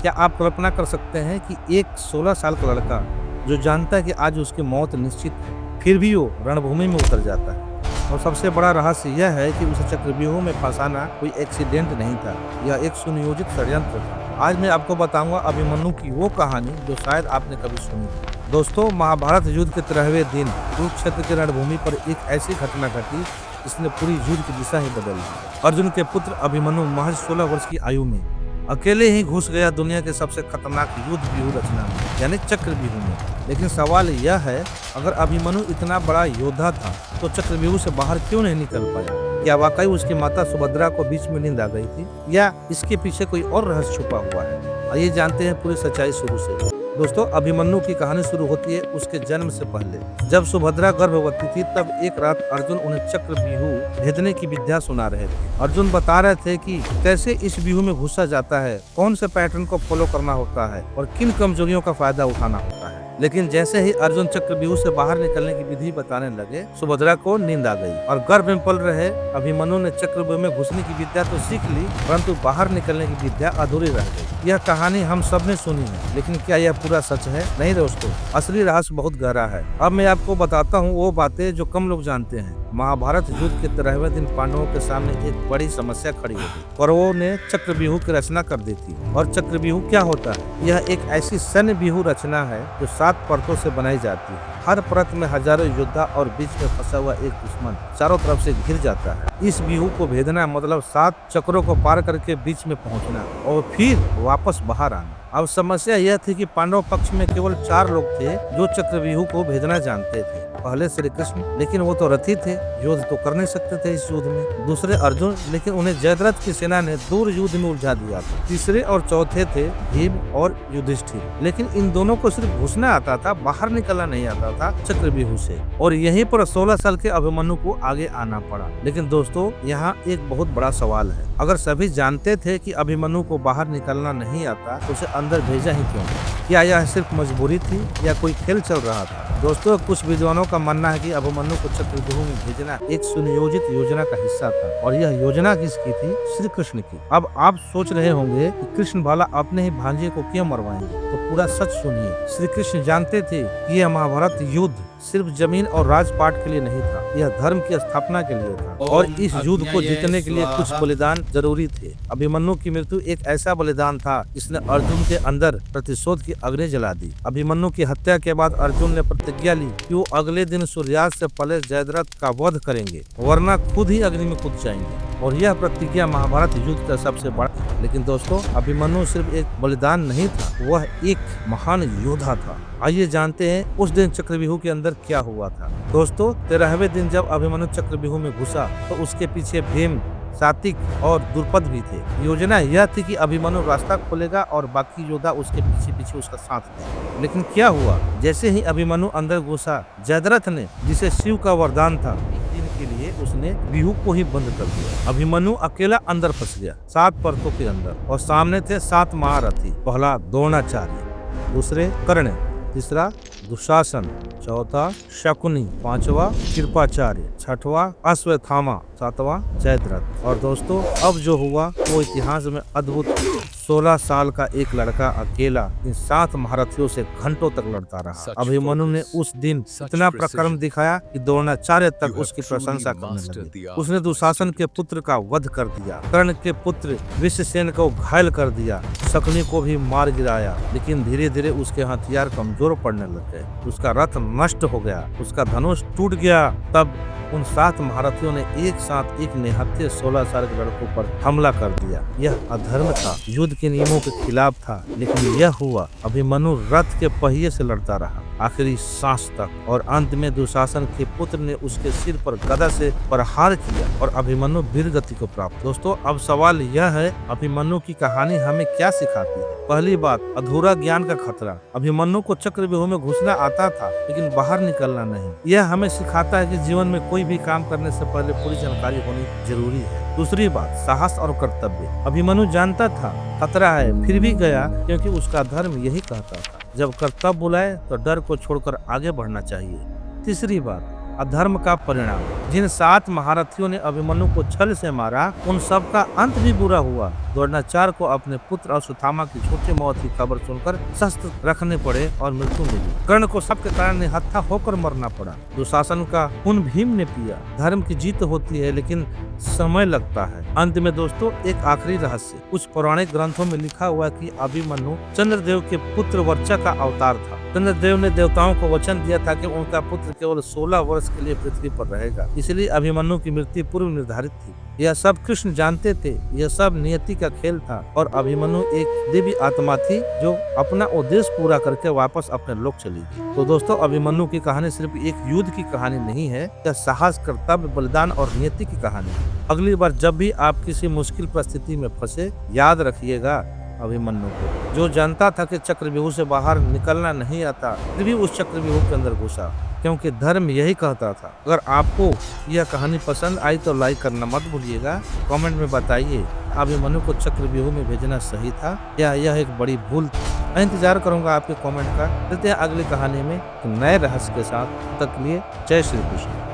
क्या आप कल्पना कर सकते हैं कि एक 16 साल का लड़का जो जानता है कि आज उसकी मौत निश्चित है, फिर भी वो रणभूमि में उतर जाता है। और सबसे बड़ा रहस्य यह है कि उसे चक्रव्यूह में फंसाना कोई एक्सीडेंट नहीं था, यह एक सुनियोजित षड्यंत्र था। आज मैं आपको बताऊंगा अभिमन्यु की वो कहानी जो शायद आपने कभी सुनी थी। दोस्तों, महाभारत युद्ध के 13वें दिन कुरुक्षेत्र की रणभूमि पर एक ऐसी घटना घटी जिसने पूरी युद्ध की दिशा ही बदल दी। अर्जुन के पुत्र अभिमन्यु महज 16 वर्ष की आयु में अकेले ही घुस गया दुनिया के सबसे खतरनाक युद्ध व्यूह रचना में, यानी चक्रव्यूह में। लेकिन सवाल यह है, अगर अभिमन्यु इतना बड़ा योद्धा था तो चक्रव्यूह से बाहर क्यों नहीं निकल पाया? क्या वाकई उसकी माता सुभद्रा को बीच में नींद आ गई थी, या इसके पीछे कोई और रहस्य छुपा हुआ है? आइए जानते हैं पूरी सच्चाई शुरू से। दोस्तों, अभिमन्यु की कहानी शुरू होती है उसके जन्म से पहले। जब सुभद्रा गर्भवती थी तब एक रात अर्जुन उन्हें चक्रव्यूह भेदने की विद्या सुना रहे थे। अर्जुन बता रहे थे कि कैसे इस व्यूह में घुसा जाता है, कौन से पैटर्न को फॉलो करना होता है और किन कमजोरियों का फायदा उठाना होता है। लेकिन जैसे ही अर्जुन चक्रव्यूह से बाहर निकलने की विधि बताने लगे, सुभद्रा को नींद आ गई और गर्भ में पल रहे अभिमन्यु ने चक्रव्यूह में घुसने की विद्या तो सीख ली, परंतु बाहर निकलने की विद्या अधूरी रह गई। यह कहानी हम सब ने सुनी है, लेकिन क्या यह पूरा सच है? नहीं दोस्तों, असली रहस्य बहुत गहरा है। अब मैं आपको बताता हूँ वो बातें जो कम लोग जानते हैं। महाभारत युद्ध के 13वें दिन पांडवों के सामने एक बड़ी समस्या खड़ी हो गई। कौरवों ने चक्रव्यूह की रचना कर दी थी। और चक्रव्यूह क्या होता है? यह एक ऐसी सैन्य व्यूह रचना है जो 7 परतों से बनाई जाती है। हर परत में हजारों योद्धा और बीच में फंसा हुआ एक दुश्मन चारों तरफ से घिर जाता है। इस व्यूह को भेदना मतलब 7 चक्रों को पार करके बीच में पहुंचना और फिर वापस बाहर आना। अब समस्या यह थी कि पांडव पक्ष में केवल 4 लोग थे जो चक्रव्यूह को भेदना जानते थे। पहले श्री कृष्ण, लेकिन वो तो रथी थे, युद्ध तो कर नहीं सकते थे इस युद्ध में। दूसरे अर्जुन, लेकिन उन्हें जयद्रथ की सेना ने दूर युद्ध में उलझा दिया था। तीसरे और चौथे थे भीम और युधिष्ठिर, लेकिन इन दोनों को सिर्फ घुसना आता था, बाहर निकलना नहीं आता था चक्रव्यूह से। और यहीं पर 16 साल के अभिमन्यु को आगे आना पड़ा। लेकिन दोस्तों, यहाँ एक बहुत बड़ा सवाल है। अगर सभी जानते थे कि अभिमन्यु को बाहर निकलना नहीं आता तो उसे अंदर भेजा ही क्यों? क्या यह सिर्फ मजबूरी थी या कोई खेल चल रहा था? दोस्तों, कुछ विद्वानों का मानना है कि अभिमन्यु को चक्रव्यूह में भेजना एक सुनियोजित योजना का हिस्सा था। और यह योजना किसकी थी? श्री कृष्ण की। अब आप सोच रहे होंगे कि कृष्ण भला अपने ही भांजे को क्यों मरवाएंगे? तो पूरा सच सुनिए। श्री कृष्ण जानते थे कि यह महाभारत युद्ध सिर्फ जमीन और राजपाट के लिए नहीं था, यह धर्म की स्थापना के लिए था। और इस युद्ध को जीतने के लिए कुछ बलिदान जरूरी थे। अभिमन्यु की मृत्यु एक ऐसा बलिदान था जिसने अर्जुन के अंदर प्रतिशोध की अग्नि जला दी। अभिमन्यु की हत्या के बाद अर्जुन ने प्रतिज्ञा ली कि वो अगले दिन सूर्यास्त से पहले जयद्रथ का वध करेंगे, वरना खुद ही अग्नि में कूद जाएंगे। और यह प्रतिज्ञा महाभारत युद्ध का सबसे बड़ा। लेकिन दोस्तों, अभिमन्यु सिर्फ एक बलिदान नहीं था, वह एक महान योद्धा था। आइए जानते हैं उस दिन चक्रव्यूह के अंदर क्या हुआ था। दोस्तों, 13वें दिन जब अभिमन्यु चक्रव्यूह में घुसा तो उसके पीछे भीम, सात्विक और द्रुपद भी थे। योजना यह थी कि अभिमन्यु रास्ता खोलेगा और बाकी योद्धा उसके पीछे पीछे उसका साथ देंगे। लेकिन क्या हुआ? जैसे ही अभिमन्यु अंदर घुसा, जयद्रथ ने, जिसे शिव का वरदान था, के लिए उसने व्यूह को ही बंद कर दिया। अभिमन्यु अकेला अंदर फंस गया 7 परतों के अंदर। और सामने थे 7 महारथी। पहला द्रोणाचार्य, दूसरे कर्ण, तीसरा दुशासन, चौथा शकुनी, 5वां कृपाचार्य, 6वां अश्वत्थामा, 7वां जयद्रथ। और दोस्तों, अब जो हुआ वो इतिहास में अद्भुत। 16 साल का एक लड़का अकेला इन 7 महारथियों से घंटों तक लड़ता रहा। अभिमन्यु ने उस दिन इतना पराक्रम दिखाया कि द्रोणाचार्य तक उसकी प्रशंसा करने लगे। उसने दुशासन के पुत्र का वध कर दिया, कर्ण के पुत्र विश्वसेन को घायल कर दिया, शकुनी को भी मार गिराया। लेकिन धीरे धीरे उसके हथियार कमजोर पड़ने लग गए, उसका रथ नष्ट हो गया, उसका धनुष टूट गया। तब उन 7 महारथियों ने एक साथ एक निहत्थे 16 साल के लड़कों पर हमला कर दिया। यह अधर्म था, युद्ध के नियमों के खिलाफ था। लेकिन यह हुआ, अभिमन्यु रथ के पहिए से लड़ता रहा आखिरी सांस तक। और अंत में दुशासन के पुत्र ने उसके सिर पर गदा से प्रहार किया और अभिमन्यु वीर गति को प्राप्त। दोस्तों, अब सवाल यह है, अभिमन्यु की कहानी हमें क्या सिखाती है? पहली बात, अधूरा ज्ञान का खतरा। अभिमन्यु को चक्रव्यूह में घुसना आता था, लेकिन बाहर निकलना नहीं। यह हमें सिखाता है कि जीवन में कोई भी काम करने से पहले पूरी जानकारी होनी जरूरी है। दूसरी बात, साहस और कर्तव्य। अभिमन्यु जानता था खतरा है, फिर भी गया क्योंकि उसका धर्म यही कहता था, जब कर्तव्य बुलाए तो डर को छोड़कर आगे बढ़ना चाहिए। तीसरी बात, अधर्म का परिणाम। जिन 7 महारथियों ने अभिमन्यु को छल से मारा, उन सब का अंत भी बुरा हुआ। द्रोणाचार्य को अपने पुत्र अश्वत्थामा की छोटी मौत की खबर सुनकर शस्त्र रखने पड़े और मृत्यु मिली। कर्ण को सबके कारण निहत्था होकर मरना पड़ा। दुशासन का खून भीम ने पिया। धर्म की जीत होती है लेकिन समय लगता है। अंत में दोस्तों एक आखिरी रहस्य, कुछ पौराणिक ग्रंथों में लिखा हुआ कि अभिमन्यु चंद्रदेव के पुत्र वर्चा का अवतार था। चंद्रदेव ने देवताओं को वचन दिया था कि उनका पुत्र केवल 16 वर्ष के लिए पृथ्वी पर रहेगा, इसलिए अभिमन्यु की मृत्यु पूर्व निर्धारित थी। यह सब कृष्ण जानते थे, यह सब नियति का खेल था और अभिमन्यु एक दिव्य आत्मा थी जो अपना उद्देश्य पूरा करके वापस अपने लोक चली गई। तो दोस्तों अभिमन्यु की कहानी सिर्फ एक युद्ध की कहानी नहीं है, यह साहस, कर्तव्य, बलिदान और नियति की कहानी है। अगली बार जब भी आप किसी मुश्किल परिस्थिति में फंसे, याद रखिएगा अभिमन्यु को, जो जानता था कि चक्रव्यूह से बाहर निकलना नहीं आता, फिर भी उस चक्रव्यूह के अंदर घुसा, क्योंकि धर्म यही कहता था। अगर आपको यह कहानी पसंद आई तो लाइक करना मत भूलिएगा। कमेंट में बताइए अभिमन्यु को चक्रव्यूह में भेजना सही था या यह एक बड़ी भूल थी। मैं इंतजार करूंगा आपके कमेंट का। मिलते हैं अगली कहानी में नए रहस्य के साथ। तब तक के लिए जय श्री कृष्ण।